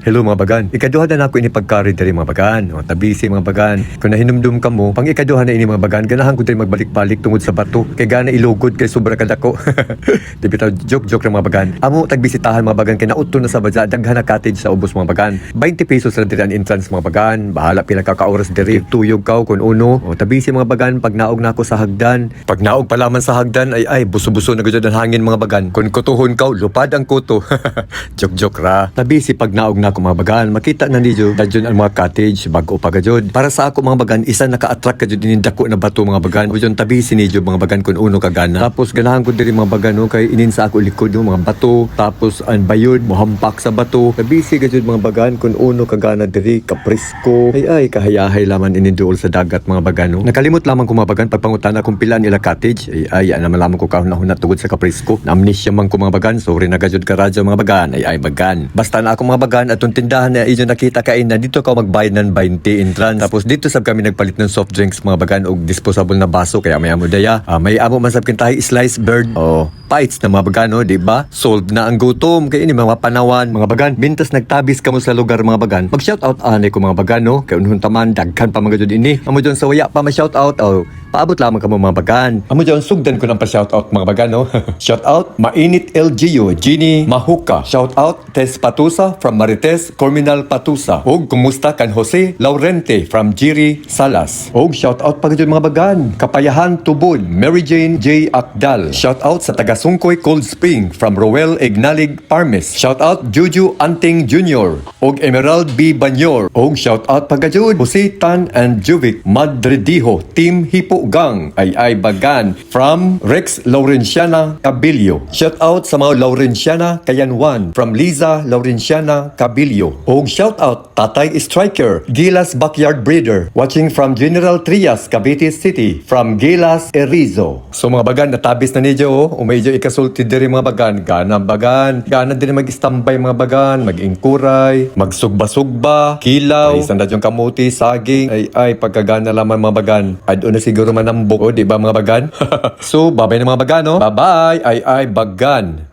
Hello mga bagan. Ikaduha na ako ini pagkari diri mga bagan. O tabisi mga bagan. Kung nahinumdum ka mo, pang ikaduha na ini mga bagan, ganahan ko diri magbalik-balik tungod sa bato. Kay gana ilugod kay sobra kadako. Di bitaw joke mga bagan. Amo tagbisitahan mga bagan kay naudto na sa badya daghan na cottage sa ubos mga bagan. 20 pesos ra diri ang entrance mga bagan. Bahala pila ka oras diri. Tuyog ka kung uno. O tabisi mga bagan pag naog na ako sa hagdan. Pag naog pa lamang sa hagdan ay buso-buso na gud ang hangin mga bagan. Kung kutuhon ka, lupad ang kuto. Joke ra. Tabisi pag naog na ako mga bagan, makita na niyo dadyon ang mga cottage bago pa gajud. Para sa ako mga bagan, isa naka-attract kajud din dako na bato mga bagan. Ujon tabisi niyo mga bagan kun uno ka gana. Tapos ganahan ko diri mga bagan no kay inin sa ako likod no mga bato. Tapos ang bayod mohampak sa bato. Tabisi gajud mga bagan kun uno ka gana diri kaprisko. Ay kahayahay laman inin duol sa dagat mga bagan no. Nakalimot lamang ko mga bagan pagpangutana kung pila nila cottage. Ay naman lamang ko kahuna tugod sa kaprisko. Amnesia man ko mga bagan. Sorry na gajud ka radyo mga bagan. Ay bagan. Basta na ako mga bagan atong tindahan na inyo nakita kain na dito ka magbayad ng 20 entrance. Tapos dito sab kami nagpalit ng soft drinks mga bagan og disposable na baso kaya may amo daya. May amo man sab kintahi slice bird. Bites na mga bagan no, di ba? Solved na ang gutom kay ini mga panawan mga bagan. Mintas nagtabis kamo sa lugar mga bagan. Mag shout out ani ko mga bagan no. Kay unhun taman daghan pa mga jud ini. Amo jon sa waya pa ma shout out. Paabot lamang kamo mga bagan. Amo jon sugdan ko nang pa shout out mga bagan no. Shout out Mainit LGU, Ginny Mahuka. Shout out Tess Patusa from Marites, Corminal Patusa. Og kumusta kan Jose Laurente from Jiri Salas. Og shout out pa gid mga bagan. Kapayahan Tubod, Mary Jane J. Akdal. Shout out sa Tagasungkoy Cold Spring from Roel Egnalig Parmes. Shout out Juju Anting Jr. og Emerald B. Banyor. Og shout out pa gid Jose Tan and Juvic Madridijo, Team Hipo Gang. Ay bagan from Rex Laurenciana Cabilio. Shout out sa mga Laurenciana Kayanwan from Liza Laurenciana Cabilio. Og shout out Tatay Striker, Gilas Backyard Breeder, watching from General Trias, Cavite City, from Gilas Erizo. So mga bagan, natabis na niyo, medyo ikasulti diri mga bagan, gana din mag-standby mga bagan, mag-ingkuray, magsugba-sugba, kilaw, ay sandad yung kamuti, saging, ay pagkagana lamang mga bagan, ay doon na siguro manambok, di ba mga bagan? So, babay na mga bagan, no? Bye-bye, ay bagan.